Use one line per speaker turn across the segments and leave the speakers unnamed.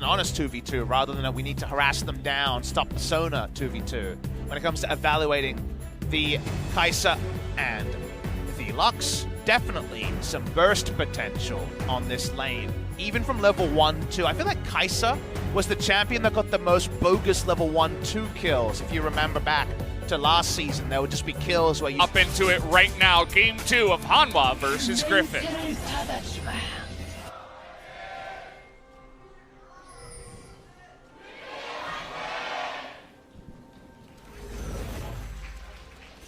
an honest 2v2 rather than a we need to harass them down, stop the Sona 2v2. When it comes to evaluating the Kai'Sa and the Lux, definitely some burst potential on this lane. Even from level 1-2, I feel like Kai'Sa was the champion that got the most bogus level 1-2 kills. If you remember back to last season, there would just be kills where you...
Up into it right now, game 2 of Hanwha versus Griffin.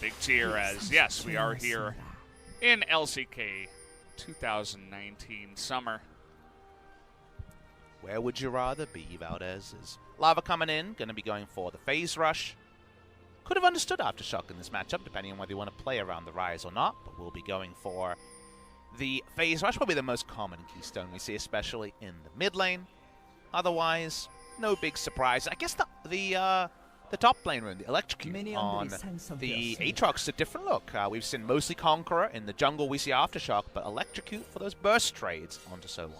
Big cheer as, yes, we are here in LCK 2019 summer.
Where would you rather be, Valdez? Is Lava coming in, going to be going for the phase rush. Could have understood Aftershock in this matchup, depending on whether you want to play around the Rise or not, but we'll be going for the phase rush, probably the most common keystone we see, especially in the mid lane. Otherwise, no big surprise. I guess the top lane rune, the Electrocute on the Aatrox, a different look. We've seen mostly Conqueror. In the jungle, we see Aftershock, but Electrocute for those burst trades onto So1.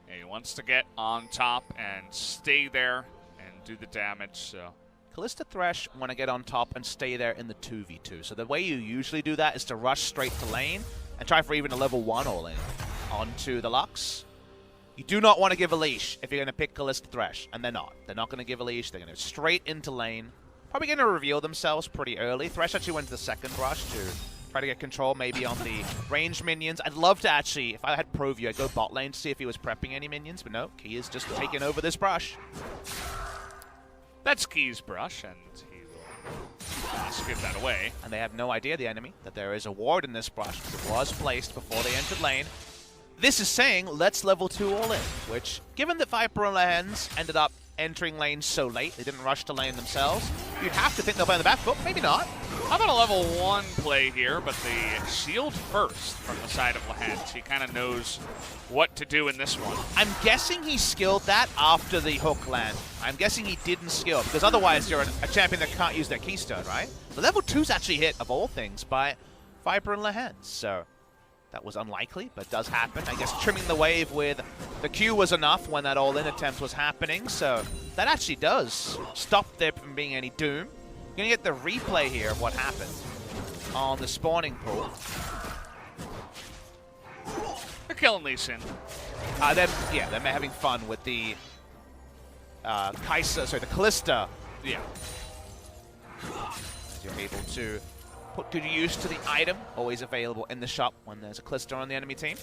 Yeah, he wants to get on top and stay there and do the damage, so...
Kalista Thresh want to get on top and stay there in the 2v2. So the way you usually do that is to rush straight to lane and try for even a level 1 all-in onto the Lux. You do not want to give a leash if you're going to pick Kalista Thresh, and they're not. They're not going to give a leash. They're going to go straight into lane. Probably going to reveal themselves pretty early. Thresh actually went to the second rush to try to get control maybe on the ranged minions. I'd love to actually, if I had Pro View, I'd go bot lane to see if he was prepping any minions, but no, Key is just taking over this brush.
That's Key's brush, and he will just give that away.
And they have no idea, the enemy, that there is a ward in this brush, because it was placed before they entered lane. This is saying, let's level 2 all in, which, given that Viper and Lehens ended up entering lane so late, they didn't rush to lane themselves, you'd have to think they'll play on the back foot, maybe not.
How about a level 1 play here, but the shield first from the side of Lehens. He kind of knows what to do in this one.
I'm guessing he skilled that after the hook land. I'm guessing he didn't skill, because otherwise you're a champion that can't use their keystone, right? The level 2's actually hit, of all things, by Viper and Lehens, so... that was unlikely, but does happen. I guess trimming the wave with the Q was enough when that all-in attempt was happening, so that actually does stop there from being any doom. You're going to get the replay here of what happened on the spawning pool.
They're killing Lee Sin.
They're having fun with the Kai'Sa, sorry, the Kalista.
Yeah.
As you're able to put good use to the item, always available in the shop when there's a Kalista on the enemy team.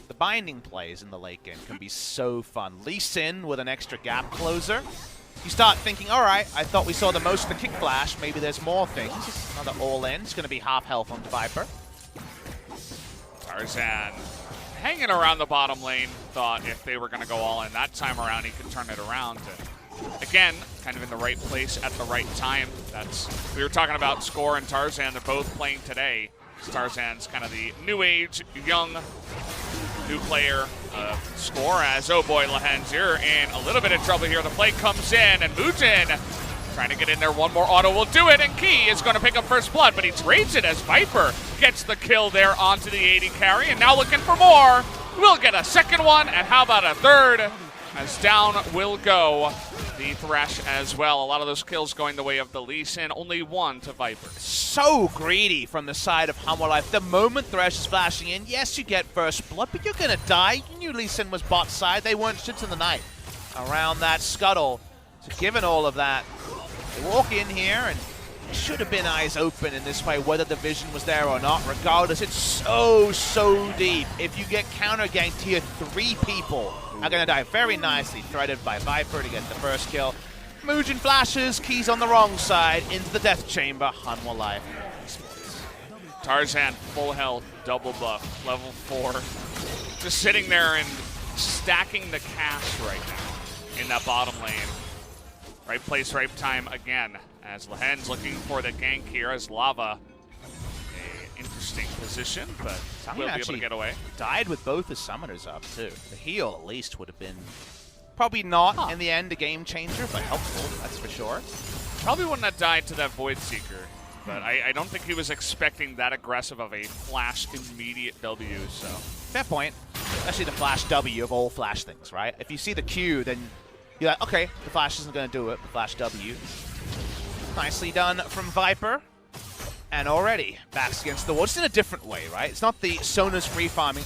The binding plays in the late game can be so fun. Lee Sin with an extra gap closer. You start thinking, all right, I thought we saw the most of the kick flash. Maybe there's more things. Another all-in. It's going to be half health onto Viper.
Tarzan hanging around the bottom lane. Thought if they were going to go all in that time around, he could turn it around. And again, kind of in the right place at the right time. We were talking about Score and Tarzan. They're both playing today. Tarzan's kind of the new age, young, new player. Score as, oh boy, Lehens, you're in a little bit of trouble here. The play comes in, and Mujin trying to get in there. One more auto will do it, and Key is going to pick up first blood, but he trades it as Viper gets the kill there onto the 80 carry, and now looking for more. We'll get a second one, and how about a third? As down will go the Thresh as well. A lot of those kills going the way of the Lee Sin. Only one to Viper.
So greedy from the side of Hanwha Life. The moment Thresh is flashing in, yes, you get first blood, but you're going to die. You knew Lee Sin was bot side. They weren't shit in the night around that scuttle. So given all of that, they walk in here, and it should have been eyes open in this way, whether the vision was there or not. Regardless, it's so deep. If you get counter-ganked here, 3 people are going to die very nicely, threaded by Viper to get the first kill. Mujin flashes, Key's on the wrong side, into the death chamber. Hanwha Life.
Tarzan, full health, double buff, level 4. Just sitting there and stacking the cash right now in that bottom lane. Right place, right time again, as Lehens looking for the gank here as Lava. A interesting position, but will be able to get away.
Died with both his summoners up, too. The heal, at least, would have been probably not, in the end, a game changer, but helpful, that's for sure.
Probably wouldn't have died to that Void Seeker but I don't think he was expecting that aggressive of a flash immediate W, so.
Fair point. Especially the flash W of all flash things, right? If you see the Q, then you're like, okay, the flash isn't going to do it. The flash W. Nicely done from Viper. And already, backs against the wall. Just in a different way, right? It's not the Sona's free farming,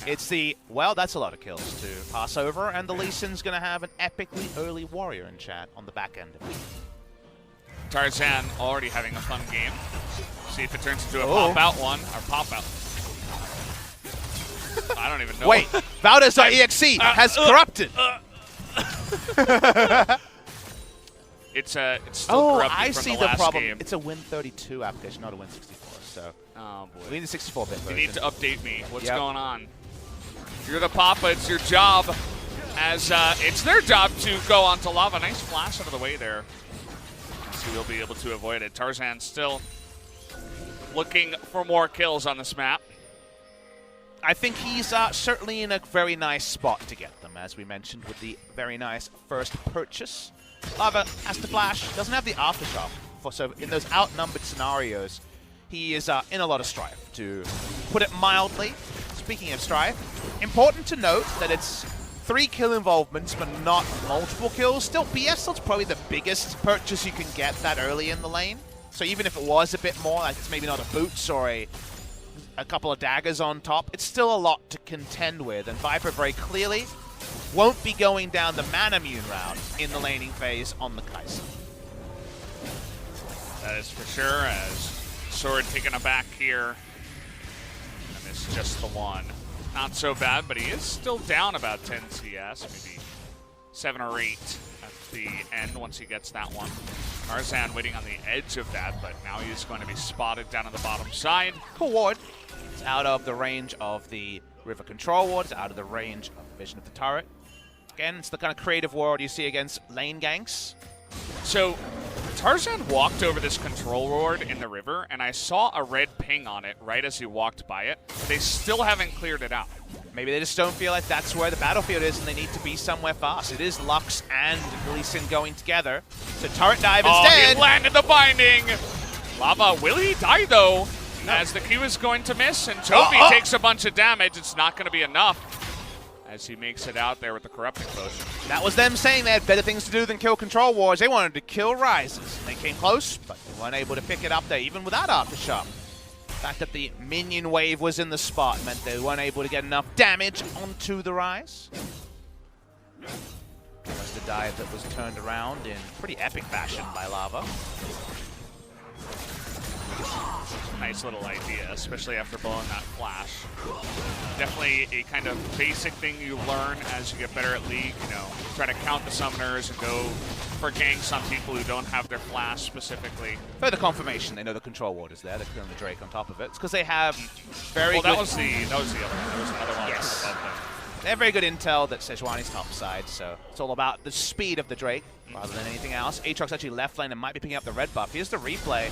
It's the, well, that's a lot of kills to pass over, and the Lee Sin's going to have an epically early warrior in chat on the back end of it.
Tarzan already having a fun game. See if it turns into a pop-out one, or pop-out. I don't even know.
Wait, Valdez.exe has corrupted.
It's still corrupted
I
from
see
the last
problem.
game.
It's a Win32 application, not a Win64. So,
oh boy,
we need the 64-bit version.
You need to update me. What's going on? You're the Papa. It's your job. As it's their job to go onto lava. Nice flash out of the way there. So we'll be able to avoid it. Tarzan still looking for more kills on this map.
I think he's certainly in a very nice spot to get them, as we mentioned, with the very nice first purchase. Lava has to flash, doesn't have the aftershock. So in those outnumbered scenarios, he is in a lot of strife, to put it mildly. Speaking of strife, important to note that it's 3 kill involvements, but not multiple kills. Still, BS is probably the biggest purchase you can get that early in the lane. So even if it was a bit more, like it's maybe not a boots or a couple of daggers on top, it's still a lot to contend with. And Viper very clearly won't be going down the Manamune route in the laning phase on the Kai'Sa.
That is for sure, as Sword taking a back here. And it's just the one. Not so bad, but he is still down about 10 CS, maybe 7 or 8 at the end once he gets that one. Tarzan waiting on the edge of that, but now he's going to be spotted down on the bottom side.
Cool ward. It's out of the range of the river control ward. It's out of the range of vision of the turret. Again, it's the kind of creative ward you see against lane ganks.
So Tarzan walked over this control ward in the river, and I saw a red ping on it right as he walked by it. They still haven't cleared it out.
Maybe they just don't feel like that's where the battlefield is and they need to be somewhere fast. It is Lux and Lee Sin going together. So turret dive instead.
He landed the binding. Lava, will he die though? No. As the Q is going to miss, and Toby takes a bunch of damage. It's not going to be enough as he makes it out there with the corrupting potion.
That was them saying they had better things to do than kill control wars. They wanted to kill Rises. They came close, but they weren't able to pick it up there, even without Aftershock. The fact that the minion wave was in the spot meant they weren't able to get enough damage onto the Rise. Was the dive that was turned around in pretty epic fashion by Lava.
Nice little idea, especially after blowing that flash. Definitely a kind of basic thing you learn as you get better at League. You know, try to count the summoners and go for ganks on people who don't have their flash specifically.
Further confirmation, they know the control ward is there. They're killing the Drake on top of it. It's because they have very good...
That was the other one. There was another one.
Yes.
Above them.
They have very good intel that Sejuani's top side, so it's all about the speed of the Drake rather than anything else. Aatrox actually left lane and might be picking up the red buff. Here's the replay.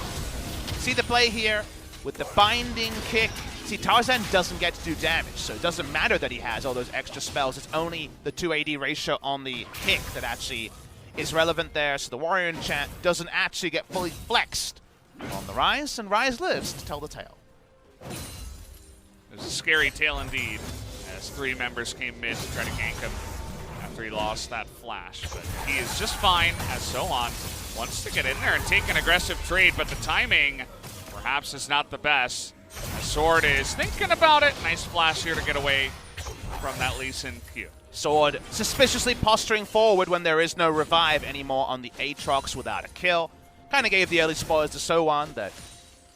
See the play here with the binding kick. See, Tarzan doesn't get to do damage, so it doesn't matter that he has all those extra spells. It's only the 2 AD ratio on the kick that actually is relevant there, so the warrior in chat doesn't actually get fully flexed on the Rise, and Rise lives to tell the tale.
It was a scary tale indeed, as 3 members came mid to try to gank him after he lost that flash. But he is just fine, as Sohan wants to get in there and take an aggressive trade, but the timing perhaps is not the best. As Sword is thinking about it. Nice flash here to get away from that Lee Sin Q.
Sword suspiciously posturing forward when there is no revive anymore on the Aatrox without a kill. Kind of gave the early spoilers to Sohan that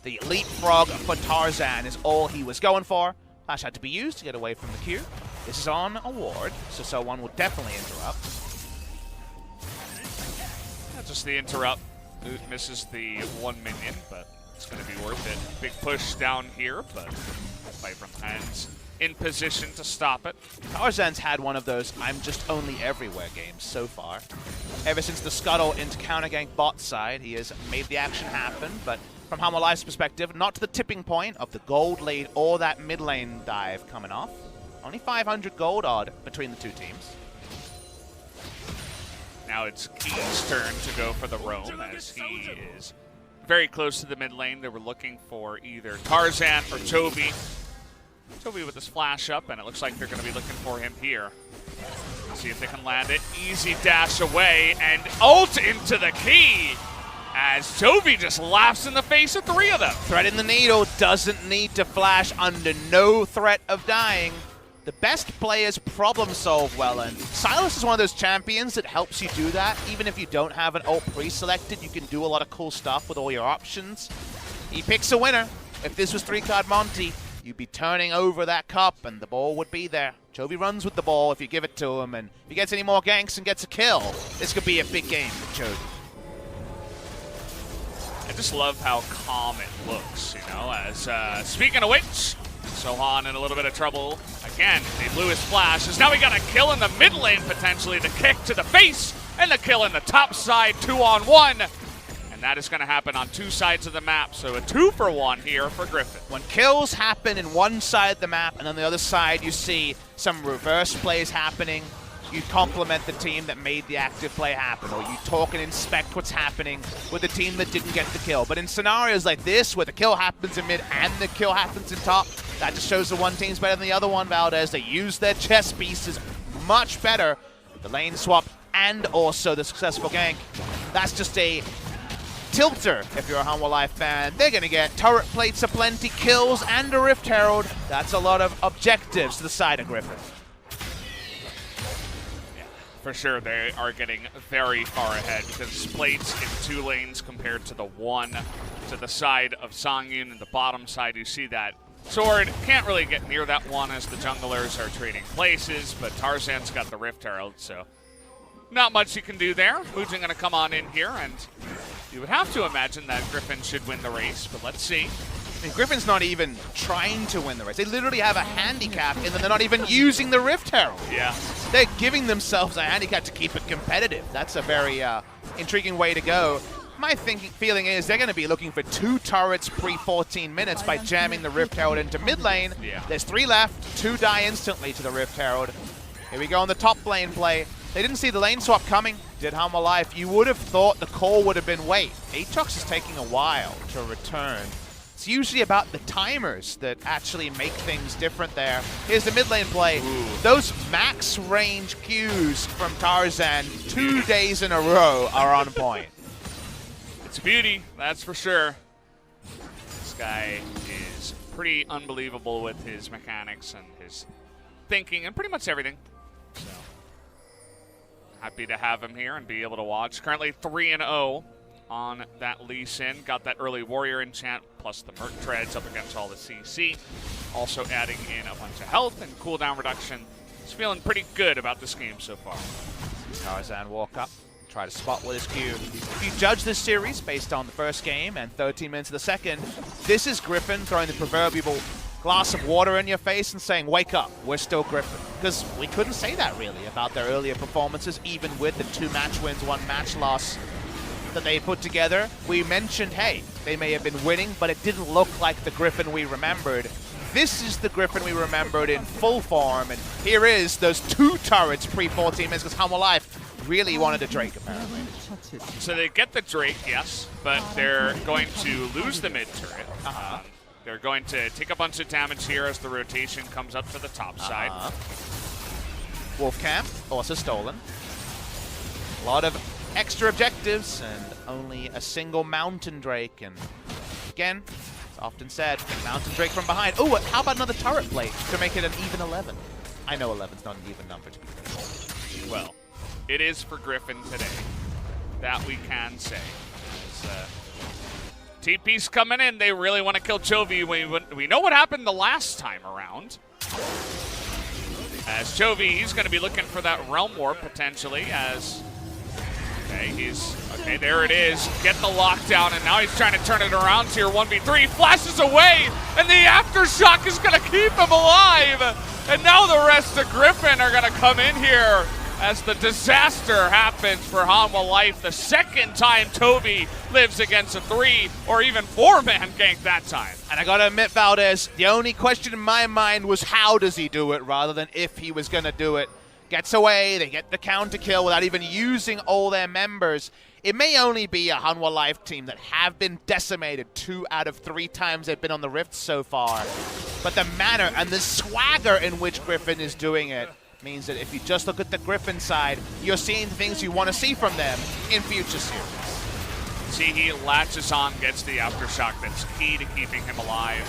the leapfrog for Tarzan is all he was going for. Flash had to be used to get away from the Q. This is on a ward, so Sohan will definitely interrupt.
Just the interrupt. Oot misses the 1 minion, but it's going to be worth it. Big push down here, but fight from hands in position to stop it.
Tarzan's had one of those I'm just only everywhere games so far. Ever since the scuttle into counter gank bot side, he has made the action happen, but from Hanwha Life's perspective, not to the tipping point of the gold lead or that mid lane dive coming off. Only 500 gold odd between the two teams.
Now it's Key's turn to go for the roam as he is very close to the mid lane. They were looking for either Tarzan or Toby. Toby with his flash up, and it looks like they're going to be looking for him here. Let's see if they can land it. Easy dash away, and ult into the key as Toby just laughs in the face of 3 of them.
Threading the needle, doesn't need to flash, under no threat of dying. The best players problem solve well, and Silas is one of those champions that helps you do that. Even if you don't have an ult pre-selected, you can do a lot of cool stuff with all your options. He picks a winner. If this was 3-card Monty, you'd be turning over that cup and the ball would be there. Chovy runs with the ball if you give it to him, and if he gets any more ganks and gets a kill, this could be a big game for Chovy.
I just love how calm it looks, you know, as speaking of which, Sohan in a little bit of trouble. Again, they blew his flashes. Now we got a kill in the mid lane potentially, the kick to the face, and the kill in the top side, 2-on-1. And that is going to happen on 2 sides of the map, so a 2-for-1 here for Griffin.
When kills happen in one side of the map, and on the other side you see some reverse plays happening, you compliment the team that made the active play happen, or you talk and inspect what's happening with the team that didn't get the kill. But in scenarios like this, where the kill happens in mid and the kill happens in top, that just shows the one team's better than the other one, Valdez. They use their chess pieces much better. The lane swap and also the successful gank. That's just a tilter if you're a Hanwha Life fan. They're going to get turret plates aplenty, kills, and a Rift Herald. That's a lot of objectives to the side of Griffin.
For sure, they are getting very far ahead because plates in 2 lanes compared to the 1 to the side of Songyun, and the bottom side you see that sword can't really get near that one as the junglers are trading places, but Tarzan's got the Rift Herald, so not much you can do there. Mujin going to come on in here, and you would have to imagine that Griffin should win the race, but let's see.
I mean, Griffin's not even trying to win the race. They literally have a handicap, and then they're not even using the Rift Herald.
Yeah.
They're giving themselves a handicap to keep it competitive. That's a very intriguing way to go. My feeling is they're going to be looking for 2 turrets pre-14 minutes by jamming the Rift Herald into mid lane.
Yeah.
There's 3 left. 2 die instantly to the Rift Herald. Here we go on the top lane play. They didn't see the lane swap coming, did Hanwha Life. You would have thought the call would have been wait. Aatrox is taking a while to return. It's usually about the timers that actually make things different there. Here's the mid lane play.
Ooh.
Those max range Qs from Tarzan 2 days in a row are on point.
It's a beauty, that's for sure. This guy is pretty unbelievable with his mechanics and his thinking and pretty much everything. So happy to have him here and be able to watch. Currently 3-0 on that Lee Sin. Got that early warrior enchant plus the Merc Treads up against all the CC. Also adding in a bunch of health and cooldown reduction. He's feeling pretty good about this game so far.
Tarzan walk up, try to spot with his Q. If you judge this series based on the first game and 13 minutes of the second, this is Griffin throwing the proverbial glass of water in your face and saying, wake up, we're still Griffin. Because we couldn't say that really about their earlier performances, even with the 2 match wins, 1 match loss that they put together. We mentioned, hey, they may have been winning, but it didn't look like the Griffin we remembered. This is the Griffin we remembered in full form, and here is those 2 turrets pre-14 minutes because Hanwha Life really wanted a Drake, apparently.
So they get the Drake, yes, but they're going to lose the mid turret. They're going to take a bunch of damage here as the rotation comes up to the top side.
Wolf Camp, also stolen. A lot of extra objectives and only a single Mountain Drake. And again, it's often said, Mountain Drake from behind. Oh, how about another turret plate to make it an even 11? I know 11's not an even number to be fair.
Well, it is for Griffin today. That we can say. TP's coming in. They really want to kill Chovy. We know what happened the last time around. As Chovy, he's going to be looking for that Realm Warp potentially as... Okay, there it is. Get the lockdown, and now he's trying to turn it around. Tier 1v3 flashes away, and the Aftershock is going to keep him alive. And now the rest of Griffin are going to come in here as the disaster happens for Hanwha Life. The second time Toby lives against a 3 or even 4-man gank that time.
And I gotta admit, Valdez, the only question in my mind was how does he do it rather than if he was gonna do it. Gets away, they get the counter kill without even using all their members. It may only be a Hanwha Life team that have been decimated 2 out of 3 times they've been on the Rift so far. But the manner and the swagger in which Griffin is doing it means that if you just look at the Griffin side, you're seeing the things you want to see from them in future series.
See, he latches on, gets the aftershock that's key to keeping him alive.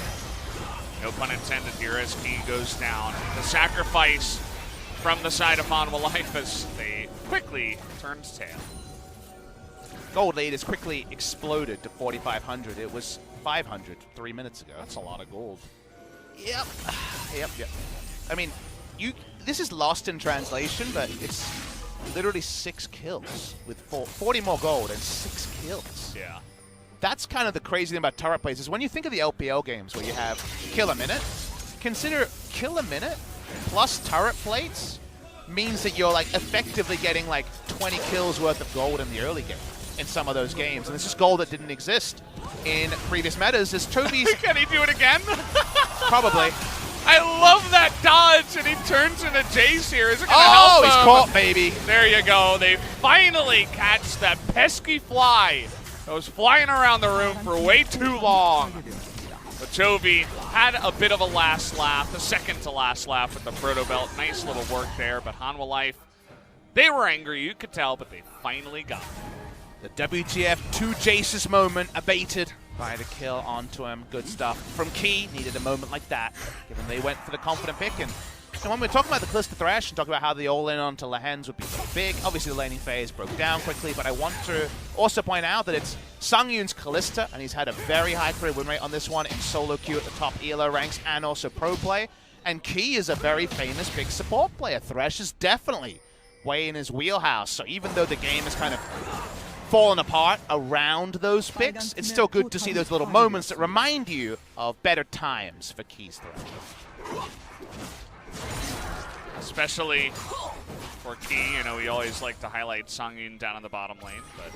No pun intended here as Key goes down. The sacrifice from the side of Hanwha Life as they quickly turns tail.
Gold lead has quickly exploded to 4,500. It was 500 3 minutes ago.
That's a lot of gold.
Yep. Yep. I mean, this is lost in translation, but it's literally 6 kills with 40 more gold and 6 kills.
Yeah.
That's kind of the crazy thing about turret plays is when you think of the LPL games where you have kill a minute, consider kill a minute plus turret plates means that you're like effectively getting like 20 kills worth of gold in the early game in some of those games. And this is gold that didn't exist in previous metas. As Toby's
Can he do it again?
probably.
I love that dodge, and he turns into Jace here. Is it going to help him?
He's caught, baby.
There you go. They finally catch that pesky fly that was flying around the room for way too long. But Chovy had a bit of a last laugh, a second to last laugh with the Proto Belt. Nice little work there, but Hanwha Life, they were angry, you could tell, but they finally got it.
The WTF 2 Jace's moment abated by the kill onto him. Good stuff from Key. Needed a moment like that, given they went for the confident pick. And when we're talking about the Callista Thresh and talking about how the all-in onto Lehens would be so big, obviously the laning phase broke down quickly, but I want to also point out that it's Sungyun's Callista, and he's had a very high career win rate on this one in solo queue at the top ELO ranks and also pro play. And Key is a very famous big support player. Thresh is definitely way in his wheelhouse, so even though the game is kind of fallen apart around those picks, it's still good to see those little moments that remind you of better times for Key's Thresh.
Especially for Key, you know, we always like to highlight Sungyun down in the bottom lane, but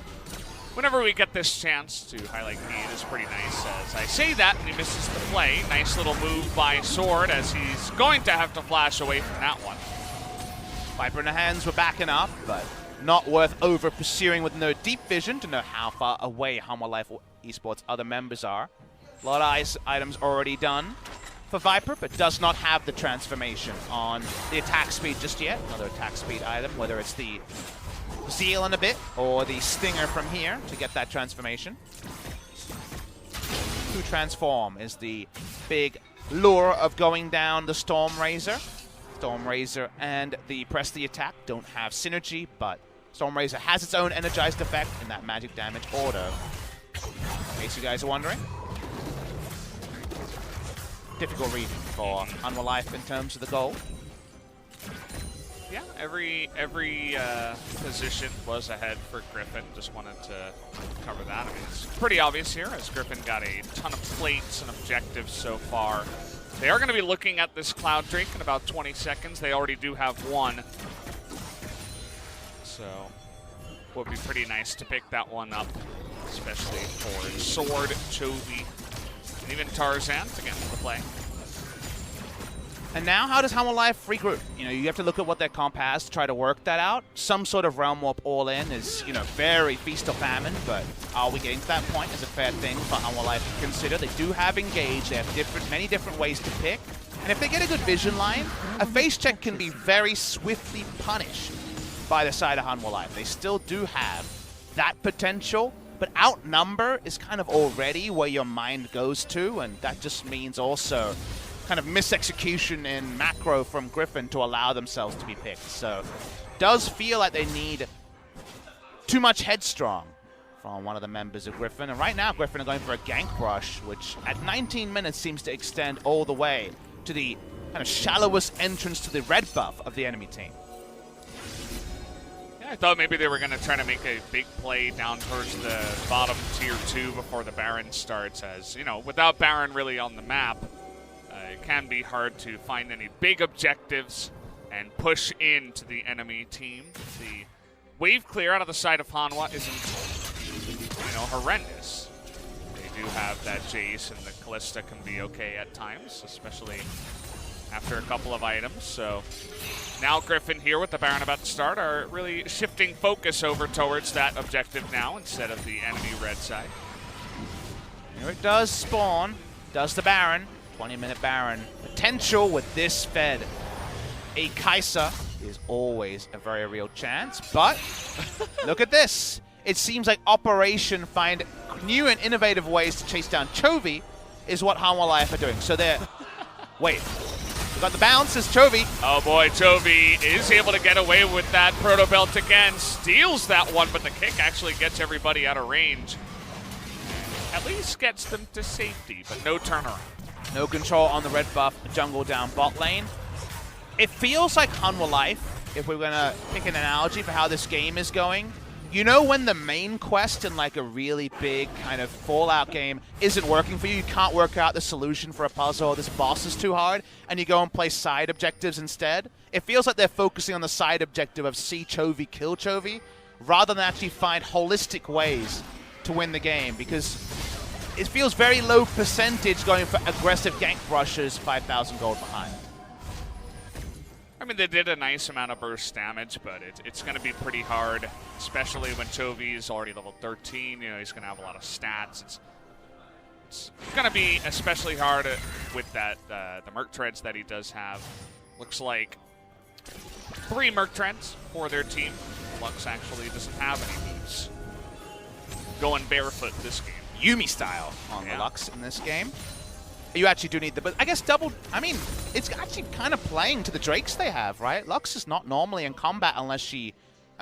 whenever we get this chance to highlight Key, it is pretty nice. As I say that, and he misses the play. Nice little move by Sword, as he's going to have to flash away from that one.
Viper in the hands were backing up, but not worth over pursuing with no deep vision to know how far away Hanwha Life or Esports other members are. A lot of ice items already done for Viper, but does not have the transformation on the attack speed just yet. Another attack speed item, whether it's the Zeal in a bit or the Stinger from here to get that transformation. To transform is the big lure of going down the Stormrazor. Stormrazor and the Press the Attack don't have synergy, but Stormrazor has its own energized effect in that magic damage order. In case you guys are wondering. Difficult read for Hanwha Life in terms of the goal.
Yeah, every position was ahead for Griffin. Just wanted to cover that. I mean, it's pretty obvious here as Griffin got a ton of plates and objectives so far. They are going to be looking at this Cloud Drake in about 20 seconds. They already do have one. So, would be pretty nice to pick that one up, especially for Sword, Chovy, and even Tarzan to get into the play.
And now, how does Hanwha Life regroup? You know, you have to look at what their comp has to try to work that out. Some sort of Realm Warp all-in is, you know, very feast or famine, but are we getting to that point is a fair thing for Hanwha Life to consider. They do have Engage. They have many different ways to pick. And if they get a good vision line, a face check can be very swiftly punished by the side of Hanwha Life. They still do have that potential, but outnumber is kind of already where your mind goes to, and that just means also kind of misexecution in macro from Griffin to allow themselves to be picked. So does feel like they need too much headstrong from one of the members of Griffin. And right now, Griffin are going for a gank rush, which at 19 minutes seems to extend all the way to the kind of shallowest entrance to the red buff of the enemy team.
Yeah, I thought maybe they were going to try to make a big play down towards the bottom tier 2 before the Baron starts, as, you know, without Baron really on the map, it can be hard to find any big objectives and push into the enemy team. The wave clear out of the side of Hanwha isn't, you know, horrendous. They do have that Jace, and the Callista can be okay at times, especially after a couple of items. So now Griffin here with the Baron about to start are really shifting focus over towards that objective now instead of the enemy red side.
Here it does spawn. Does the Baron. 20-minute Baron. Potential with this Fed. A Kai'Sa is always a very real chance, but look at this. It seems like Operation find new and innovative ways to chase down Chovy is what Hanwha Life are doing. So they're... Wait. We got the bounce as Chovy.
Oh boy, Chovy is able to get away with that proto belt again. Steals that one, but the kick actually gets everybody out of range. At least gets them to safety, but no turnaround.
No control on the red buff, jungle down bot lane. It feels like Hanwha Life, if we're going to pick an analogy for how this game is going, you know when the main quest in like a really big kind of Fallout game isn't working for you, you can't work out the solution for a puzzle, this boss is too hard, and you go and play side objectives instead? It feels like they're focusing on the side objective of see Chovy, kill Chovy, rather than actually find holistic ways to win the game, because it feels very low percentage going for aggressive gank brushes 5,000 gold behind.
I mean, they did a nice amount of burst damage, but it's going to be pretty hard, especially when Chovy is already level 13. You know, he's going to have a lot of stats. It's going to be especially hard with that the Merc Treads that he does have. Looks like 3 Merc Treads for their team. Lux actually doesn't have any boots. Going barefoot this game.
Yumi style on the Lux in this game. You actually do need the, but I guess double, I mean, it's actually kind of playing to the Drakes they have, right? Lux is not normally in combat unless she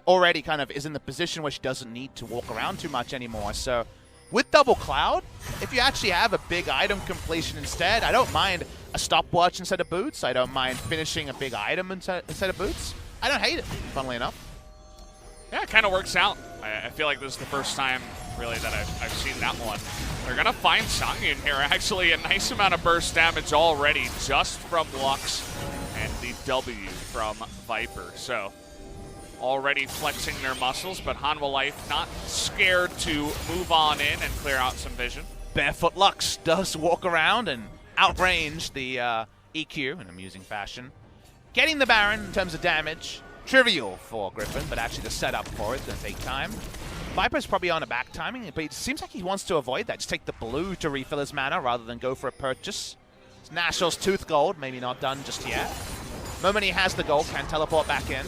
already kind of is in the position where she doesn't need to walk around too much anymore. So with Double Cloud, if you actually have a big item completion instead, I don't mind a stopwatch instead of boots. I don't mind finishing a big item instead of boots. I don't hate it, funnily enough.
Yeah, it kind of works out. I feel like this is the first time, really, that I've seen that one. They're going to find Sangyun here. Actually, a nice amount of burst damage already just from Lux and the W from Viper. So, already flexing their muscles, but Hanwha Life not scared to move on in and clear out some vision.
Barefoot Lux does walk around and outrange the EQ in an amusing fashion. Getting the Baron in terms of damage, trivial for Griffin, but actually the setup for it is going to take time. Viper's probably on a back timing, but it seems like he wants to avoid that. Just take the blue to refill his mana rather than go for a purchase. It's Nashal's Tooth Gold, maybe not done just yet. Moment he has the gold, can teleport back in.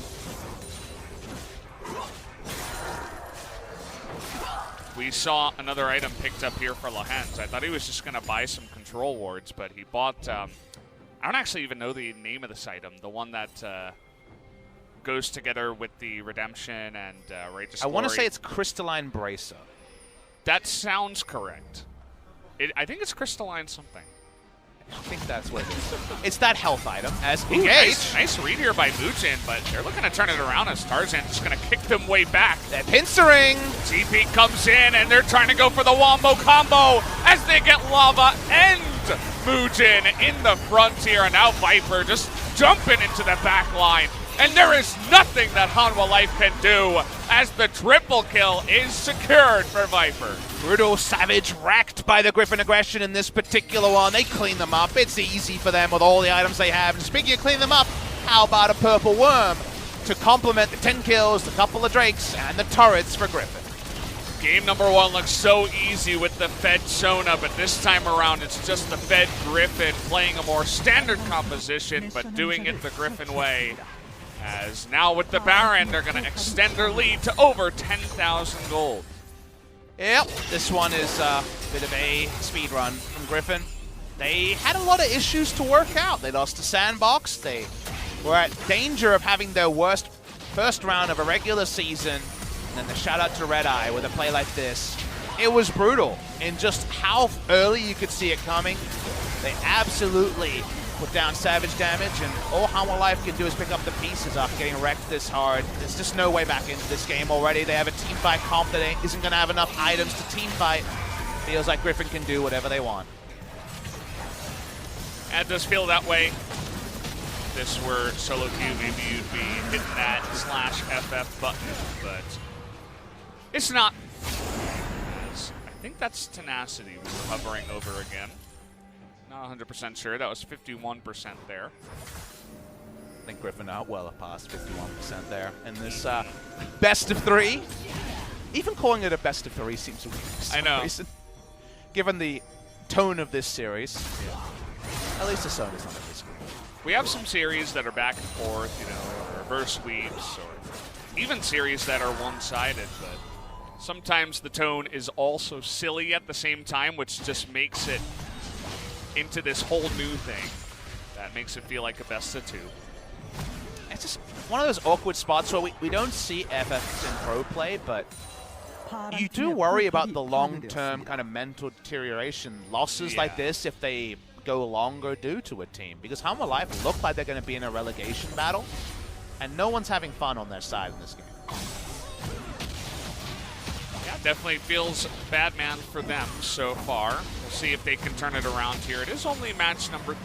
We saw another item picked up here for Lahens. I thought he was just going to buy some control wards, but he bought, I don't actually even know the name of this item, the one that goes together with the Redemption and Rageous
I want to
Glory.
say it's Crystalline Bracer.
That sounds correct. I think it's Crystalline something.
I think that's what it is. It's that health item as
Ooh,
engaged.
nice read here by Mujin, but they're looking to turn it around as Tarzan just going to kick them way back.
They're pincering.
TP comes in and they're trying to go for the Wombo combo as they get Lava and Mujin in the frontier, and now Viper just jumping into the back line. And there is nothing that Hanwha Life can do as the triple kill is secured for Viper.
Brutal Savage racked by the Griffin aggression in this particular one. They clean them up. It's easy for them with all the items they have. And speaking of cleaning them up, how about a Purple Worm to complement the 10 kills, the couple of Drakes, and the turrets for Griffin?
Game number 1 looks so easy with the Fed Sona, but this time around it's just the Fed Griffin playing a more standard composition, but doing it the Griffin way. As now with the Baron, they're going to extend their lead to over 10,000 gold.
Yep, this one is a bit of a speed run from Griffin. They had a lot of issues to work out. They lost the sandbox. They were at danger of having their worst first round of a regular season. And then the shout out to Red Eye with a play like this. It was brutal in just how early you could see it coming. They absolutely put down savage damage, and all Hanwha Life can do is pick up the pieces after getting wrecked this hard. There's just no way back into this game already. They have a teamfight comp that isn't going to have enough items to teamfight. Feels like Griffin can do whatever they want.
And it does feel that way. If this were solo queue, maybe you'd be hitting that /FF button, but it's not. I think that's Tenacity we were hovering over again. Not 100% sure. That was 51% there.
think Griffin are well past 51% there in this best of 3. Even calling it a best of 3 seems weird for some reason. Given the tone of this series, at least the Soda's not a risk.
We have some series that are back and forth, you know, reverse sweeps, or even series that are one-sided, but sometimes the tone is also silly at the same time, which just makes it into this whole new thing that makes it feel like a best of 2.
It's just one of those awkward spots where we don't see FF in pro play, but you do worry about the long-term kind of mental deterioration losses like this if they go longer due to a team. Because Hanwha Life look like they're going to be in a relegation battle, and no one's having fun on their side in this game.
Yeah, definitely feels bad man for them so far. We'll see if they can turn it around here. It is only match number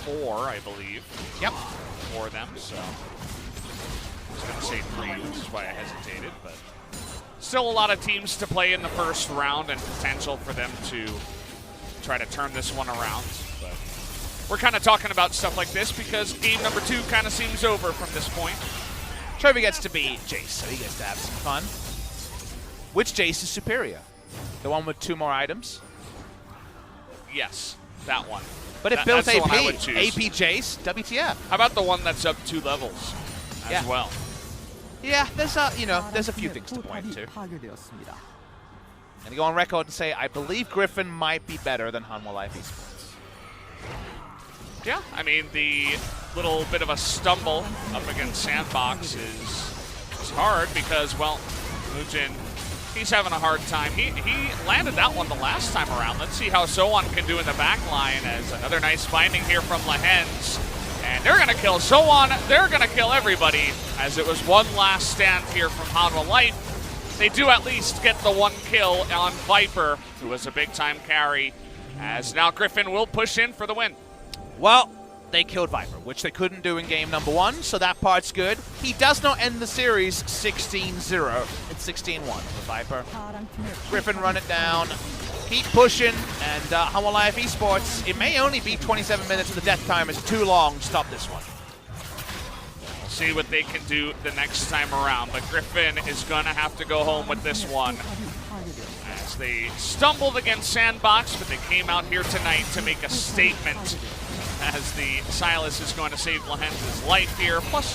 4, I believe.
Yep.
For them, so I was going to say 3, which is why I hesitated, but still a lot of teams to play in the first round and potential for them to try to turn this one around. But we're kind of talking about stuff like this because game number 2 kind of seems over from this point.
Trophy gets to be Jace, so he gets to have some fun. Which Jace is superior? The one with 2 more items?
Yes, that one.
But it built AP.
AP
Jace, WTF.
How about the one that's up 2 levels as well?
Yeah, there's a few things to point to. And to go on record and say, I believe Griffin might be better than Hanwha Life Esports.
Yeah, I mean, the little bit of a stumble up against Sandbox is hard because, well, Mujin, he's having a hard time. He landed that one the last time around. Let's see how Zoan can do in the back line as another nice finding here from Lehens. And they're going to kill Zoan. They're going to kill everybody as it was one last stand here from Hanwha Life. They do at least get the 1 kill on Viper, who was a big-time carry, as now Griffin will push in for the win.
Well, they killed Viper, which they couldn't do in game number 1, so that part's good. He does not end the series 16-0. It's 16-1 for Viper. Griffin run it down, keep pushing, and Hanwha Life Esports, it may only be 27 minutes of the death time. It's too long. Stop this one.
We'll see what they can do the next time around, but Griffin is going to have to go home with this one. As they stumbled against Sandbox, but they came out here tonight to make a statement as the Silas is going to save Lehens' life here. Plus